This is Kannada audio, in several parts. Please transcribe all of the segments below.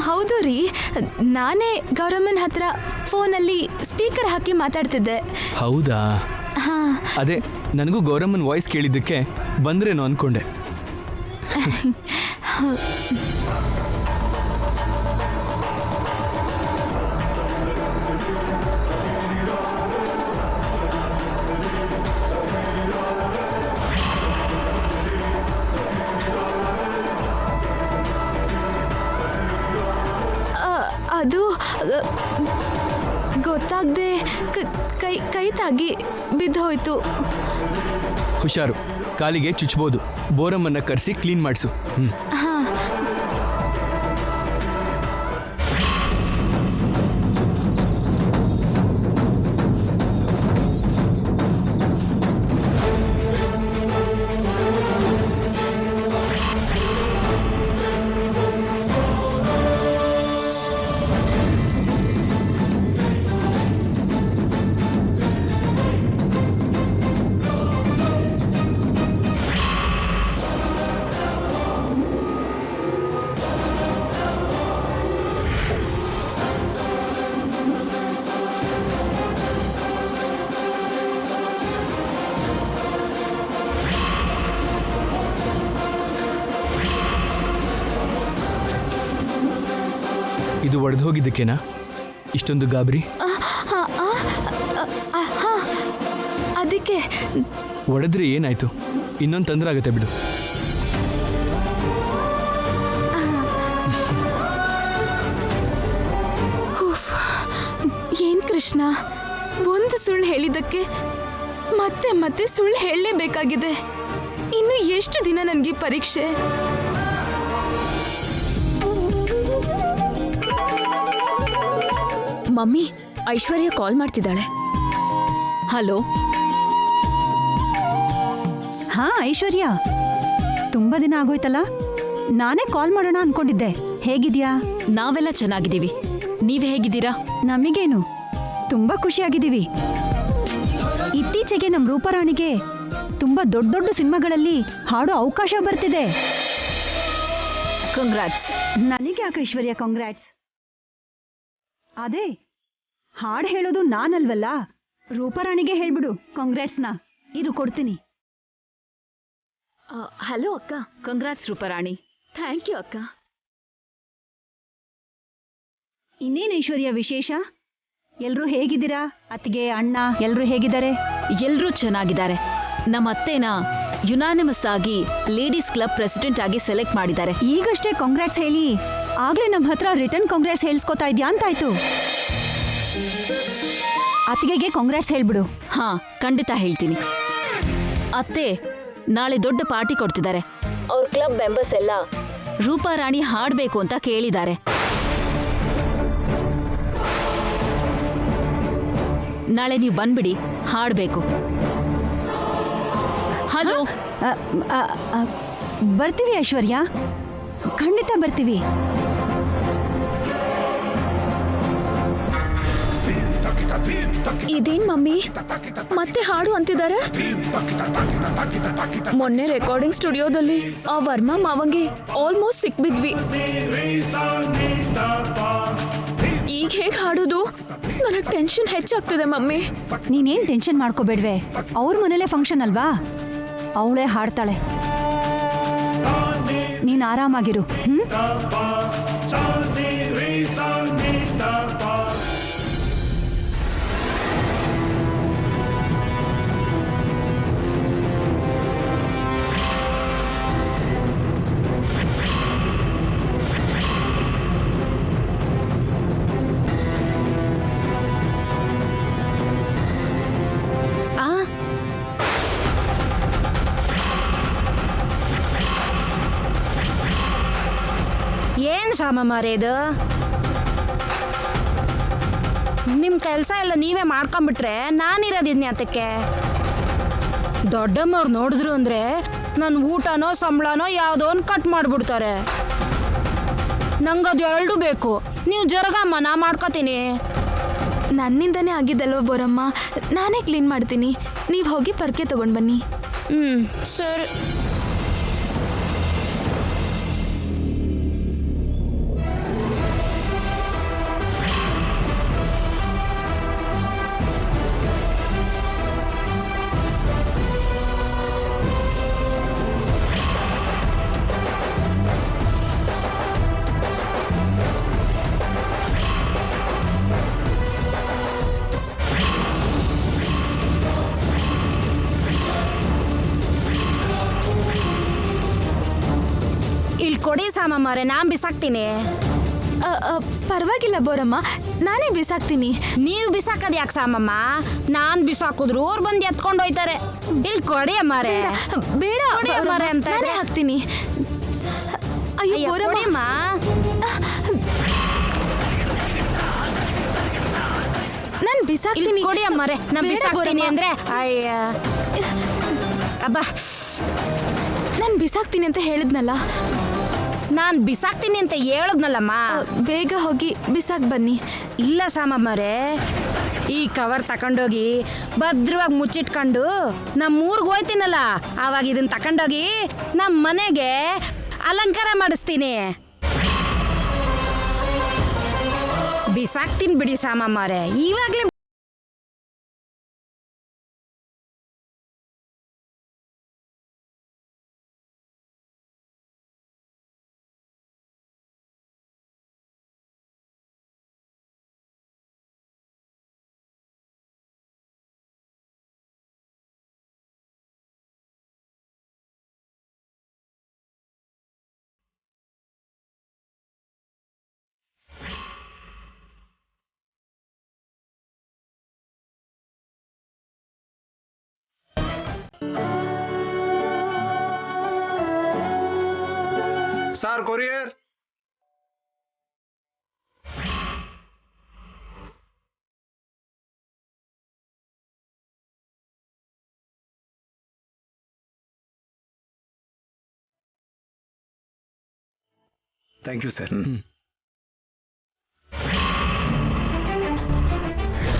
ಹೌದು ರೀ, ನಾನೇ ಗೌರಮ್ಮನ ಹತ್ರ ಫೋನಲ್ಲಿ ಸ್ಪೀಕರ್ ಹಾಕಿ ಮಾತಾಡ್ತಿದ್ದೆ. ಹೌದಾ? ಹಾಂ, ಅದೇ ನನಗೂ ಗೌರಮ್ಮನ ವಾಯ್ಸ್ ಕೇಳಿದ್ದಕ್ಕೆ ಬಂದ್ರೇನೋ ಅಂದ್ಕೊಂಡೆ. ಅದು ಗೊತ್ತಾಗದೆ ಕೈ ತಾಗಿ ಬಿದ್ದೋಯ್ತು. ಹುಷಾರು, ಕಾಲಿಗೆ ಚುಚ್ಬೋದು. ಬೋರಮ್ಮನ್ನ ಕರೆಸಿ ಕ್ಲೀನ್ ಮಾಡಿಸು. ಹಾಂ. ಇದು ಒಡೆದು ಹೋಗಿದ್ದಕ್ಕೇನಾ ಇಷ್ಟೊಂದು ಗಾಬರಿ? ಅದಕ್ಕೆ. ಒಡೆದ್ರೆ ಏನಾಯ್ತು? ಇನ್ನೊಂದು ತೊಂದರೆ ಆಗುತ್ತೆ ಬಿಡು. ಏನ್ ಕೃಷ್ಣ, ಒಂದು ಸುಳ್ಳು ಹೇಳಿದ್ದಕ್ಕೆ ಮತ್ತೆ ಮತ್ತೆ ಸುಳ್ಳು ಹೇಳಲೇಬೇಕಾಗಿದೆ. ಇನ್ನು ಎಷ್ಟು ದಿನ ನನಗೆ ಪರೀಕ್ಷೆ? ಮಮ್ಮಿ, ಐಶ್ವರ್ಯ ಕಾಲ್ ಮಾಡ್ತಿದ್ದಾಳೆ. ಹಲೋ. ಹಾ ಐಶ್ವರ್ಯ, ತುಂಬಾ ದಿನ ಆಗೋಯ್ತಲ್ಲ, ನಾನೇ ಕಾಲ್ ಮಾಡೋಣ ಅನ್ಕೊಂಡಿದ್ದೆ. ಹೇಗಿದ್ಯಾ? ನಾವೆಲ್ಲ ಚೆನ್ನಾಗಿದ್ದೀವಿ, ನೀವ್ ಹೇಗಿದ್ದೀರಾ? ನಮಗೇನು, ತುಂಬಾ ಖುಷಿಯಾಗಿದ್ದೀವಿ. ಇತ್ತೀಚೆಗೆ ನಮ್ಮ ರೂಪರಾಣಿಗೆ ತುಂಬಾ ದೊಡ್ಡ ದೊಡ್ಡ ಸಿನಿಮಾಗಳಲ್ಲಿ ಹಾಡೋ ಅವಕಾಶ ಬರ್ತಿದೆ. ಕಂಗ್ರಾಟ್ಸ್. ನನಗೆ ಯಾಕೆ ಐಶ್ವರ್ಯ ಕಾಂಗ್ರಾಟ್ಸ್? ಅದೇ ಹಾಡು ಹೇಳೋದು ನಾನಲ್ವಲ್ಲ, ರೂಪರಾಣಿಗೆ ಹೇಳ್ಬಿಡು ಕಾಂಗ್ರಾಟ್ಸ್ನ. ಇರು ಕೊಡ್ತೀನಿ. ಹಲೋ ಅಕ್ಕ, ಕಂಗ್ರಾಟ್ಸ್ ರೂಪರಾಣಿ. ಥ್ಯಾಂಕ್ ಯು ಅಕ್ಕ. ಇನ್ನೇನು ಐಶ್ವರ್ಯ ವಿಶೇಷ? ಎಲ್ರೂ ಹೇಗಿದ್ದೀರಾ? ಅತ್ತಿಗೆ, ಅಣ್ಣ ಎಲ್ರೂ ಹೇಗಿದ್ದಾರೆ? ಎಲ್ರೂ ಚೆನ್ನಾಗಿದ್ದಾರೆ. ನಮ್ಮ ಅತ್ತೇನ ಯುನಾನಿಮಸ್ ಆಗಿ ಲೇಡೀಸ್ ಕ್ಲಬ್ ಪ್ರೆಸಿಡೆಂಟ್ ಆಗಿ ಸೆಲೆಕ್ಟ್ ಮಾಡಿದ್ದಾರೆ. ಈಗಷ್ಟೇ ಕಾಂಗ್ರಾಟ್ಸ್ ಹೇಳಿ ಆಗ್ಲೇ ನಮ್ಮ ಹತ್ರ ರಿಟರ್ನ್ ಕಾಂಗ್ರಾಟ್ಸ್ ಹೇಳ್ಸ್ಕೊತಾ ಇದ್ಯಾ ಅಂತಾಯ್ತು. ಅತ್ತಿಗೆಗೆ ಕಾಂಗ್ರಾಟ್ಸ್ ಹೇಳ್ಬಿಡು. ಹಾ, ಖಂಡಿತ ಹೇಳ್ತೀನಿ. ಅತ್ತೆ ನಾಳೆ ದೊಡ್ಡ ಪಾರ್ಟಿ ಕೊಡ್ತಿದ್ದಾರೆ. ಅವ್ರ ಕ್ಲಬ್ ಮೆಂಬರ್ಸ್ ಎಲ್ಲ ರೂಪಾರಾಣಿ ಹಾಡ್ಬೇಕು ಅಂತ ಕೇಳಿದ್ದಾರೆ. ನಾಳೆ ನೀವು ಬಂದ್ಬಿಡಿ, ಹಾಡ್ಬೇಕು. ಹಲೋ. ಬರ್ತೀವಿ ಐಶ್ವರ್ಯ, ಖಂಡಿತ ಬರ್ತೀವಿ. ಇದೇನ್ ಮಮ್ಮಿ ಮತ್ತೆ ಹಾಡು ಅಂತಿದ್ದಾರೆ? ಮೊನ್ನೆ ರೆಕಾರ್ಡಿಂಗ್ ಸ್ಟುಡಿಯೋದಲ್ಲಿ ಆ ವರ್ಮಾ ಮಾವಂಗೆ ಆಲ್ಮೋಸ್ಟ್ ಸಿಕ್ಬಿದ್ವಿ. ಈಗ ಹೇಗೆ ಹಾಡೋದು? ನನಗೆ ಟೆನ್ಷನ್ ಹೆಚ್ಚಾಗ್ತಿದೆ ಮಮ್ಮಿ. ನೀನೇನ್ ಟೆನ್ಷನ್ ಮಾಡ್ಕೋಬೇಡ್ವೆ, ಅವ್ರ ಮನೇಲೆ ಫಂಕ್ಷನ್ ಅಲ್ವಾ, ಅವಳೇ ಹಾಡ್ತಾಳೆ. ನೀನ್ ಆರಾಮಾಗಿರು. ಏನ್ ಶ್ಯಾಮ ಮಾರೇದು? ನಿಮ್ಮ ಕೆಲಸ ಎಲ್ಲ ನೀವೇ ಮಾಡ್ಕೊಂಬಿಟ್ರೆ ನಾನಿರೋದಿನ್ಯಾತಕ್ಕೆ? ದೊಡ್ಡಮ್ಮವ್ರು ನೋಡಿದ್ರು ಅಂದರೆ ನನ್ನ ಊಟನೋ ಸಂಬಳನೋ ಯಾವುದೋ ಒಂದು ಕಟ್ ಮಾಡಿಬಿಡ್ತಾರೆ. ನಂಗದು ಎರಡೂ ಬೇಕು. ನೀವು ಜರಗಮ್ಮ, ನಾ ಮಾಡ್ಕೋತೀನಿ. ನನ್ನಿಂದನೇ ಆಗಿದ್ದಲ್ವ ಬೋರಮ್ಮ, ನಾನೇ ಕ್ಲೀನ್ ಮಾಡ್ತೀನಿ. ನೀವು ಹೋಗಿ ಪರ್ಕೆ ತಗೊಂಡು ಬನ್ನಿ. ಸರಿ. ಮಾರೆ, ನಾನ್ ಬಿಸಾಕ್ತೀನಿ. ಪರವಾಗಿಲ್ಲ ಬೋರಮ್ಮ, ನಾನೇ ಬಿಸಾಕ್ತೀನಿ. ನೀವು ಬಿಸಾಕದ್ ಯಾಕೆ ಸಾಮಮ್ಮ? ನಾನ್ ಬಿಸಾಕಿದ್ರು ಅವ್ರು ಬಂದು ಎತ್ಕೊಂಡು ಹೋಯ್ತಾರೆ. ಇಲ್ಲಿ ಕೊಡಿ ಅಮ್ಮಾರೆ. ಬೇಡ ಕೊಡಿ ಅಮ್ಮಾರೆ ಅಂತ ನಾನೇ ಹಾಕ್ತೀನಿ. ಅಯ್ಯೋ ಅಯ್ಯೋ, ಬೋರಮ್ಮ, ಕೊಡಿಯಮ್ಮ. ನಾನು ಇಲ್ಲಿ ಬಿಸಾಕ್ತೀನಿ. ಕೊಡಿ ಅಮ್ಮಾರೆ, ನಾನ್ ಬೇಡ ಬಿಸಾಕ್ತೀನಿ ಬೋರಮ್ಮ. ಅಂದ್ರೆ ಅಯ್ಯ ಅಬ್ಬಾ, ನಾನು ಬಿಸಾಕ್ತೀನಿ ಅಂತ ಹೇಳಿದ್ನಲ್ಲ. ನಾನ್ ಬಿಸಾಕ್ತೀನಿ ಅಂತ ಹೇಳದ್ನಲ್ಲಮ್ಮ. ಬೇಗ ಹೋಗಿ ಬಿಸಾಕ್ ಬನ್ನಿ. ಇಲ್ಲ ಸಾಮಮ್ಮರೇ, ಈ ಕವರ್ ತಕೊಂಡೋಗಿ ಭದ್ರವಾಗಿ ಮುಚ್ಚಿಟ್ಕೊಂಡು ನಮ್ಮ ಊರಿಗೆ ಹೋಯ್ತೀನಲ್ಲ, ಆವಾಗ ಇದನ್ನ ತಕೊಂಡೋಗಿ ನಮ್ಮ ಮನೆಗೆ ಅಲಂಕಾರ ಮಾಡಿಸ್ತೀನಿ. ಬಿಸಾಕ್ತೀನಿ ಬಿಡಿ ಸಾಮಮ್ಮರೇ, ಇವಾಗ್ಲೇ. Sir, courier. Thank you, sir.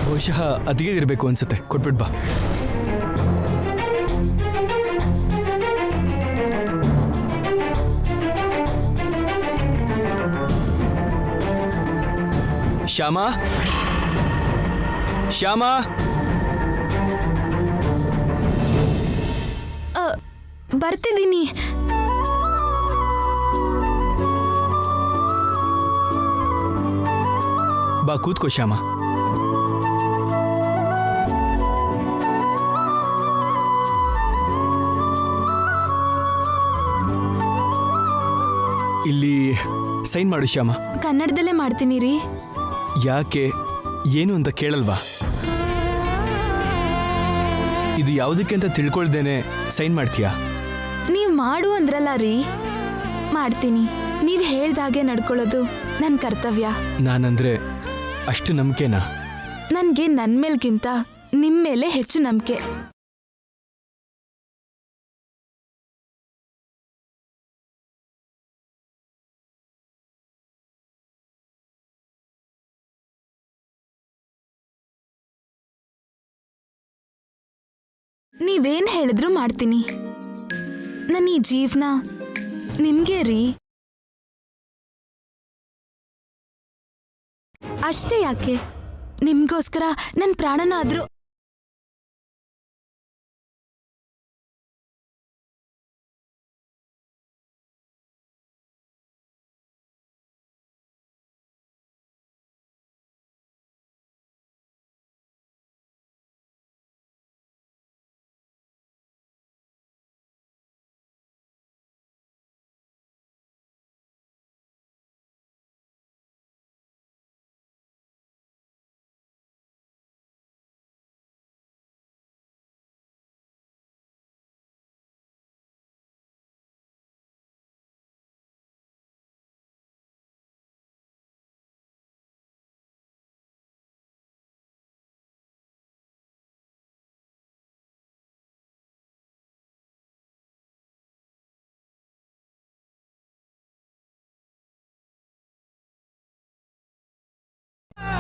ಬಹುಶಃ ಅದಿಗೆ ಇರಬೇಕು ಅನ್ಸುತ್ತೆ. ಕೊಟ್ಬಿಟ್ ಬಾ. ಶ್ಯಾಮ, ಶ್ಯಾಮ, ಬರ್ತಿದ್ದೀನಿ. ಬಾ ಕೂತ್ಕೋ ಶ್ಯಾಮ. ಇಲ್ಲಿ ಸೈನ್ ಮಾಡು ಶ್ಯಾಮ. ಕನ್ನಡದಲ್ಲೇ ಮಾಡ್ತೀನಿ ರೀ. ಯಾಕೆ, ಏನು ಅಂತ ಕೇಳಲ್ವಾ? ಇದು ಯಾವುದಕ್ಕೆ ಅಂತ ತಿಳ್ಕೊಳ್ದೇನೆ ಸೈನ್ ಮಾಡ್ತೀಯಾ? ನೀವು ಮಾಡು ಅಂದ್ರಲ್ಲ ರೀ, ಮಾಡ್ತೀನಿ. ನೀವು ಹೇಳ್ದಾಗೆ ನಡ್ಕೊಳ್ಳೋದು ನನ್ನ ಕರ್ತವ್ಯ. ನಾನಂದ್ರೆ ಅಷ್ಟು ನಂಬಿಕೆನಾ? ನನಗೆ ನನ್ನ ಮೇಲ್ಗಿಂತ ನಿಮ್ಮ ಮೇಲೆ ಹೆಚ್ಚು ನಂಬಿಕೆ. ನೀವೇನ್ ಹೇಳಿದ್ರು ಮಾಡ್ತೀನಿ. ನನ್ನ ಈ ಜೀವನ ನಿಮ್ಗೆ ರೀ. ಅಷ್ಟೇ ಯಾಕೆ, ನಿಮ್ಗೋಸ್ಕರ ನನ್ನ ಪ್ರಾಣನಾದ್ರೂ.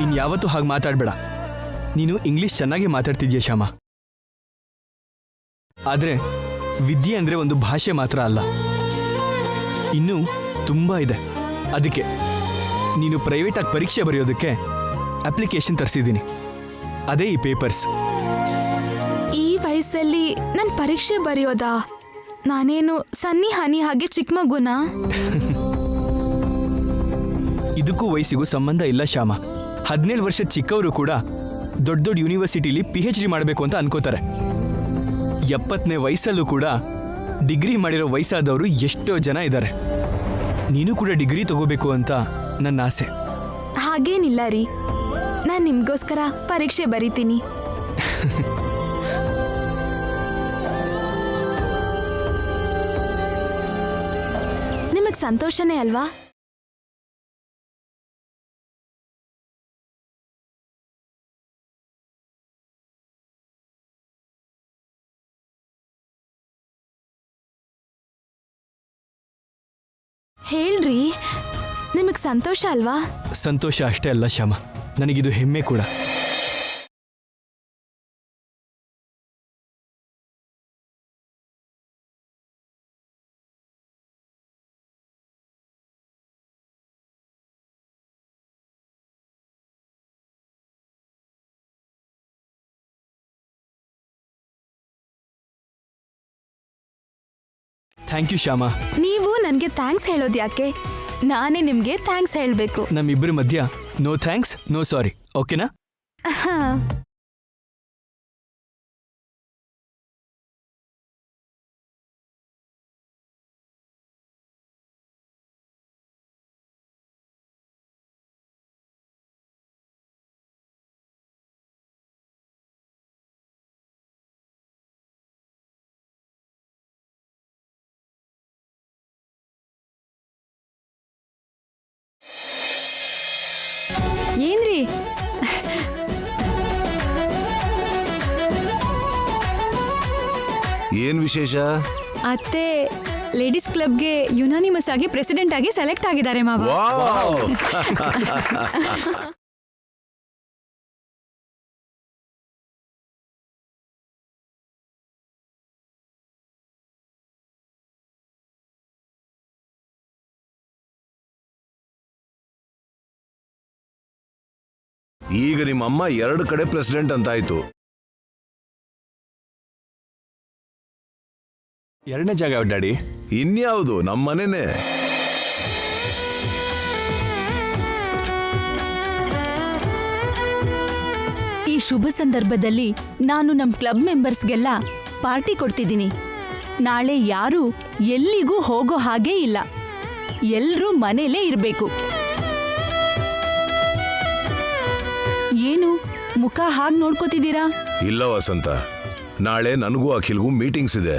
ಇನ್ಯಾವತ್ತೂ ಹಾಗೆ ಮಾತಾಡಬೇಡ. ನೀನು ಇಂಗ್ಲಿಷ್ ಚೆನ್ನಾಗಿ ಮಾತಾಡ್ತಿದ್ಯಾ ಶ್ಯಾಮ. ಆದರೆ ವಿದ್ಯೆ ಅಂದರೆ ಒಂದು ಭಾಷೆ ಮಾತ್ರ ಅಲ್ಲ, ಇನ್ನೂ ತುಂಬ ಇದೆ. ಅದಕ್ಕೆ ನೀನು ಪ್ರೈವೇಟಾಗಿ ಪರೀಕ್ಷೆ ಬರೆಯೋದಕ್ಕೆ ಅಪ್ಲಿಕೇಶನ್ ತರಿಸಿದ್ದೀನಿ. ಅದೇ ಈ ಪೇಪರ್ಸ್. ಈ ವಯಸ್ಸಲ್ಲಿ ನನ್ನ ಪರೀಕ್ಷೆ ಬರೆಯೋದಾ? ನಾನೇನು ಸನ್ನಿ ಹನಿ ಹಾಗೆ ಚಿಕ್ಕ ಮಗುನಾ? ಇದಕ್ಕೂ ವಯಸ್ಸಿಗೂ ಸಂಬಂಧ ಇಲ್ಲ ಶ್ಯಾಮ. 17 ವರ್ಷ ಚಿಕ್ಕವರು ಕೂಡ ದೊಡ್ಡ ದೊಡ್ಡ ಯೂನಿವರ್ಸಿಟಿಲಿ PhD ಮಾಡಬೇಕು ಅಂತ ಅನ್ಕೋತಾರೆ. 70ನೇ ವಯಸ್ಸಲ್ಲೂ ಕೂಡ ಡಿಗ್ರಿ ಮಾಡಿರೋ ವಯಸ್ಸಾದವರು ಎಷ್ಟೋ ಜನ ಇದ್ದಾರೆ. ನೀನು ಕೂಡ ಡಿಗ್ರಿ ತಗೋಬೇಕು ಅಂತ ನನ್ನ ಆಸೆ. ಹಾಗೇನಿಲ್ಲ ರೀ, ನಾನು ನಿಮಗೋಸ್ಕರ ಪರೀಕ್ಷೆ ಬರಿತೀನಿ. ನಿಮಗೆ ಸಂತೋಷನೇ ಅಲ್ವಾ? ಹೇಳ್ರಿ, ನಿಮಗೆ ಸಂತೋಷ ಅಲ್ವಾ? ಸಂತೋಷ ಅಷ್ಟೇ ಅಲ್ಲ ಶ್ಯಾಮ, ನನಗಿದು ಹೆಮ್ಮೆ ಕೂಡ. Thank you Shyam. ನೀವು ನನಗೆ ಥ್ಯಾಂಕ್ಸ್ ಹೇಳೋದು ಯಾಕೆ? ನಾನೇ ನಿಮಗೆ ಥ್ಯಾಂಕ್ಸ್ ಹೇಳಬೇಕು. ನಮ್ಮಿಬ್ಬರ ಮಧ್ಯ ನೋ ಥ್ಯಾಂಕ್ಸ್ ನೋ ಸಾರಿ, ಓಕೆನಾ? ಏನ್ರಿ ಏನ್ ವಿಶೇಷ? ಅತ್ತೆ ಲೇಡೀಸ್ ಕ್ಲಬ್ಗೆ ಯುನಾನಿಮಸ್ ಆಗಿ ಪ್ರೆಸಿಡೆಂಟ್ ಆಗಿ ಸೆಲೆಕ್ಟ್ ಆಗಿದ್ದಾರೆ ಮಾವ. ವಾವ್! ಈಗ ನಿಮ್ಮಮ್ಮ 2 ಕಡೆ ಪ್ರೆಸಿಡೆಂಟ್ ಅಂತಾಯ್ತು. ಎರಡನೇ ಜಾಗ ಯಾವ ಡ್ಯಾಡಿ? ಇನ್ಯಾವುದು, ನಮ್ಮನೇನೆ. ಈ ಶುಭ ಸಂದರ್ಭದಲ್ಲಿ ನಾನು ನಮ್ಮ ಕ್ಲಬ್ ಮೆಂಬರ್ಸ್ಗೆಲ್ಲ ಪಾರ್ಟಿ ಕೊಡ್ತಿದ್ದೀನಿ. ನಾಳೆ ಯಾರೂ ಎಲ್ಲಿಗೂ ಹೋಗೋ ಹಾಗೇ ಇಲ್ಲ, ಎಲ್ರೂ ಮನೇಲೇ ಇರಬೇಕು. ಏನು ಮುಖ ಹಾಗೆ ನೋಡ್ಕೋತಿದ್ದೀರಾ? ಇಲ್ಲ ವಸಂತ, ನಾಳೆ ನನಗೂ ಅಖಿಲ್ಗೂ ಮೀಟಿಂಗ್ಸ್ ಇದೆ.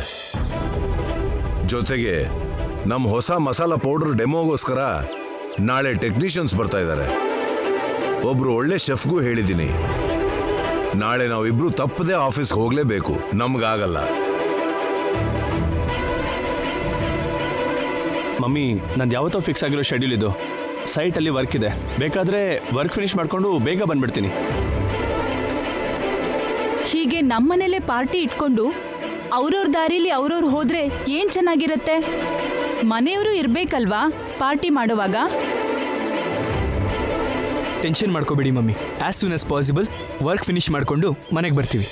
ಜೊತೆಗೆ ನಮ್ಮ ಹೊಸ ಮಸಾಲಾ ಪೌಡರ್ ಡೆಮೋಗೋಸ್ಕರ ನಾಳೆ ಟೆಕ್ನಿಷಿಯನ್ಸ್ ಬರ್ತಾ ಇದ್ದಾರೆ. ಒಬ್ರು ಒಳ್ಳೆ ಶೆಫ್ಗೂ ಹೇಳಿದ್ದೀನಿ. ನಾಳೆ ನಾವಿಬ್ರು ತಪ್ಪದೆ ಆಫೀಸ್ಗೆ ಹೋಗ್ಲೇಬೇಕು, ನಮ್ಗಾಗಲ್ಲ. ಮಮ್ಮಿ, ನಂದು ಯಾವತ್ತೋ ಫಿಕ್ಸ್ ಆಗಿರೋ ಶೆಡ್ಯೂಲ್ ಇದು. ಸೈಟಲ್ಲಿ ವರ್ಕ್ ಇದೆ, ಬೇಕಾದರೆ ವರ್ಕ್ ಫಿನಿಶ್ ಮಾಡಿಕೊಂಡು ಬೇಗ ಬಂದ್ಬಿಡ್ತೀನಿ. ಹೀಗೆ ನಮ್ಮನೇಲೆ ಪಾರ್ಟಿ ಇಟ್ಕೊಂಡು ಅವ್ರವ್ರ ದಾರಿಲಿ ಅವ್ರವ್ರು ಹೋದ್ರೆ ಏನ್ ಚೆನ್ನಾಗಿರತ್ತೆ? ಮನೆಯವರು ಇರ್ಬೇಕಲ್ವಾ ಪಾರ್ಟಿ ಮಾಡುವಾಗ? ಟೆನ್ಷನ್ ಮಾಡ್ಕೋಬೇಡಿ mummy, as soon as possible work finish ಮಾಡಿಕೊಂಡು ಮನೆಗೆ ಬರ್ತೀವಿ.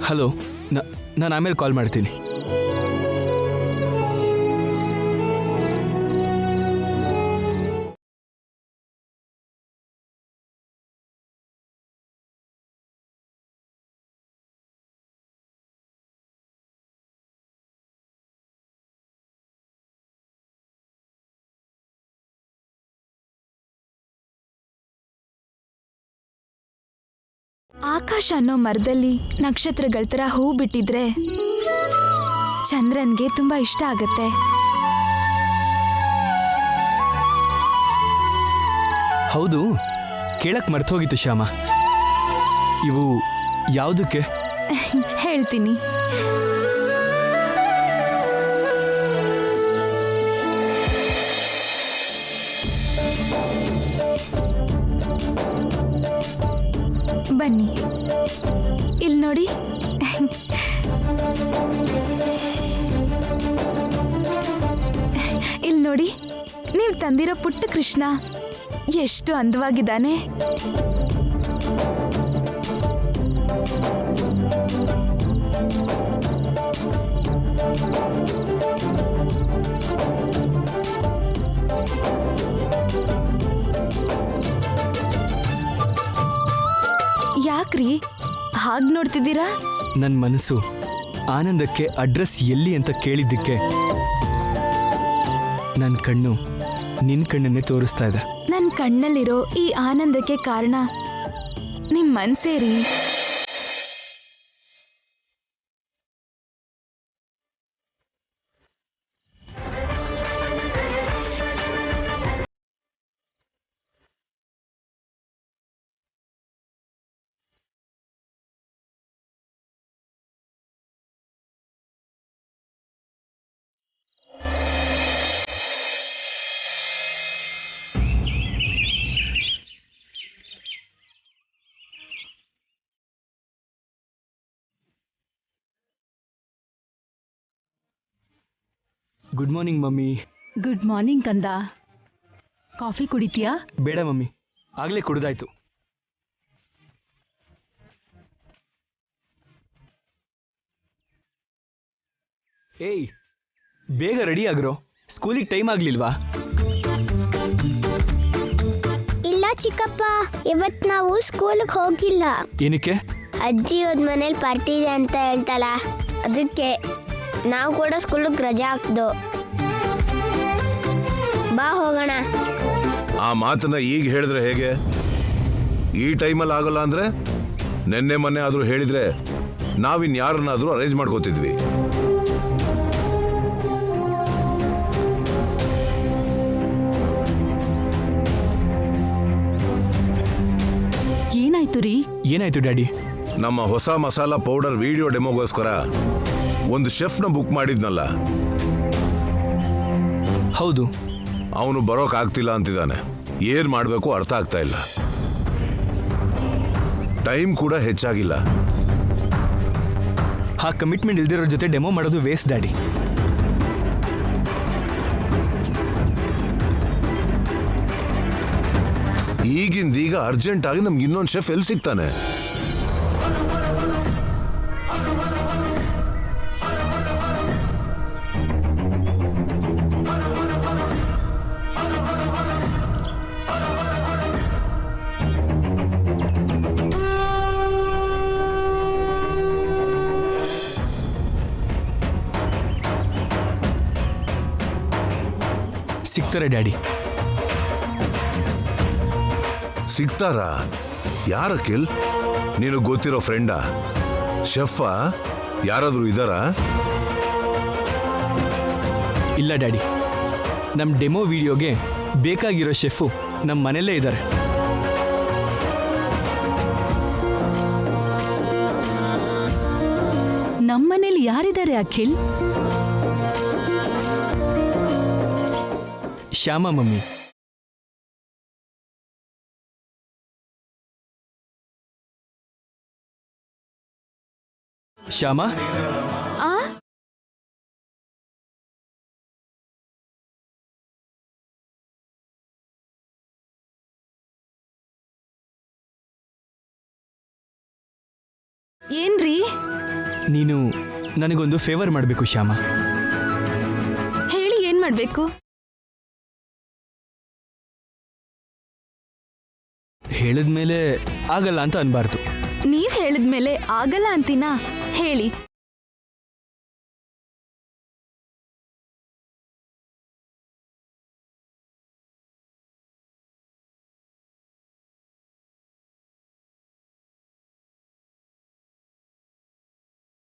ಹಲೋ, ನಾನು ಆಮೇಲೆ ಕಾಲ್ ಮಾಡ್ತೀನಿ. ಆಕಾಶ ಅನ್ನೋ ಮರದಲ್ಲಿ ನಕ್ಷತ್ರಗಳ ತರ ಹೂ ಬಿಟ್ಟಿದ್ರೆ ಚಂದ್ರನ್ಗೆ ತುಂಬಾ ಇಷ್ಟ ಆಗತ್ತೆ. ಹೌದು, ಕೇಳಕ್ ಮರ್ತೋಗಿತ್ತು ಶ್ಯಾಮ. ಇವು ಯಾವುದಕ್ಕೆ? ಹೇಳ್ತೀನಿ. ಬನ್ನಿ, ಇಲ್ಲಿ ನೋಡಿ. ಇಲ್ಲಿ ನೋಡಿ, ನೀವು ತಂದಿರೋ ಪುಟ್ಟ ಕೃಷ್ಣ ಎಷ್ಟು ಅಂದವಾಗಿದ್ದಾನೆ. ಯಾಕ್ರಿ ಹಾಗೆ ನೋಡ್ತಿದ್ದೀರಾ? ನನ್ನ ಮನಸ್ಸು ಆನಂದಕ್ಕೆ ಅಡ್ರೆಸ್ ಎಲ್ಲಿ ಅಂತ ಕೇಳಿದ್ದಕ್ಕೆ ನನ್ನ ಕಣ್ಣು ನಿನ್ನ ಕಣ್ಣನ್ನೇ ತೋರಿಸ್ತಾ ಇದೆ. ನನ್ನ ಕಣ್ಣಲ್ಲಿರೋ ಈ ಆನಂದಕ್ಕೆ ಕಾರಣ ನಿಮ್ಮ ಮನ್ಸೇರಿ. Good morning mummy. Good morning ಕಂದ. ಕಾಫಿ ಕುಡಿತೀಯಾ? ಬೇಡ ಮಮ್ಮಿ, ಆಗಲೇ ಕುಡ್ದಾಯ್ತು. ಏಯ್, ಬೇಗ ರೆಡಿ ಆಗ್ರೋ, ಸ್ಕೂಲಿಗೆ ಟೈಮ್ ಆಗ್ಲಿಲ್ವಾ? ಇಲ್ಲ ಚಿಕ್ಕಪ್ಪ, ಇವತ್ತು ನಾವು ಸ್ಕೂಲ್ಗೆ ಹೋಗಿಲ್ಲ. ಏನಕ್ಕೆ? ಅಜ್ಜಿ ಹೋದ ಮನೇಲಿ ಪಾರ್ಟಿ ಇದೆ ಅಂತ ಹೇಳ್ತಾಳ, ಅದಕ್ಕೆ ನಾವು ಕೂಡ ಸ್ಕೂಲಿಗೆ ರಜೆ ಹಾಕ್ದು. ಬಾ ಹೋಗೋಣ. ಆ ಮಾತನ್ನ ಈಗ ಹೇಳಿದ್ರೆ ಹೇಗೆ? ಈ ಟೈಮಲ್ಲಿ ಆಗೋಲ್ಲ ಅಂದ್ರೆ ನೆನ್ನೆ ಮೊನ್ನೆ ಆದ್ರೂ ಹೇಳಿದ್ರೆ ನಾವಿನ್ಯಾರನ್ನಾದ್ರೂ ಅರೇಂಜ್ ಮಾಡ್ಕೋತಿದ್ವಿ. ಏನಾಯ್ತು ರೀ? ಏನಾಯ್ತು ಡ್ಯಾಡಿ? ನಮ್ಮ ಹೊಸ ಮಸಾಲ ಪೌಡರ್ ವಿಡಿಯೋ ಡೆಮೋಗೋಸ್ಕರ ಒಂದು ಶೆಫ್ನ ಬುಕ್ ಮಾಡಿದ್ನಲ್ಲ, ಹೌದು. ಅವನು ಬರೋಕ್ ಆಗ್ತಿಲ್ಲ ಅಂತಿದ್ದಾನೆ. ಏನ್ ಮಾಡ್ಬೇಕು ಅರ್ಥ ಆಗ್ತಾ ಇಲ್ಲ. ಟೈಮ್ ಕೂಡ ಹೆಚ್ಚಾಗಿಲ್ಲ. ಆ ಕಮಿಟ್ಮೆಂಟ್ ಇಲ್ದಿರೋ ಜೊತೆ ಡೆಮೋ ಮಾಡೋದು ವೇಸ್ಟ್ ಡ್ಯಾಡಿ. ಈಗಿಂದೀಗ ಅರ್ಜೆಂಟ್ ಆಗಿ ನಮ್ಗೆ ಇನ್ನೊಂದು ಶೆಫ್ ಎಲ್ಲಿ ಸಿಗ್ತಾನೆ? ಸಿಗ್ತಾರೆ ಡ್ಯಾಡಿ. ಸಿಗ್ತಾರಾ? ಯಾರ ಕಿಲ್? ನೀನು ಗೊತ್ತಿರೋ ಫ್ರೆಂಡಾ? ಶೆಫಾ? ಯಾರಾದ್ರೂ ಇದಾರಾ? ಇಲ್ಲ ಡ್ಯಾಡಿ, ನಮ್ಮ ಡೆಮೋ ವಿಡಿಯೋಗೆ ಬೇಕಾಗಿರೋ ಶೆಫು ನಮ್ಮ ಮನೆಯಲ್ಲೇ ಇದ್ದಾರೆ. ನಮ್ಮನೇಲಿ ಯಾರಿದ್ದಾರೆ ಅಖಿಲ್? ಶ್ಯಾಮ ಮಮ್ಮಿ. ಶ್ಯಾಮ, ಆ ಏನ್ರಿ? ನೀನು ನನಗೊಂದು ಫೇವರ್ ಮಾಡಬೇಕು ಶ್ಯಾಮ. ಹೇಳಿ, ಏನ್ ಮಾಡ್ಬೇಕು? ಹೇಳಿದ್ಮೇಲೆ ಆಗಲ್ಲ ಅಂತ ಅನ್ಬಾರ್ದು. ನೀವ್ ಹೇಳಿದ್ಮೇಲೆ ಆಗಲ್ಲ ಅಂತೀನಾ? ಹೇಳಿ.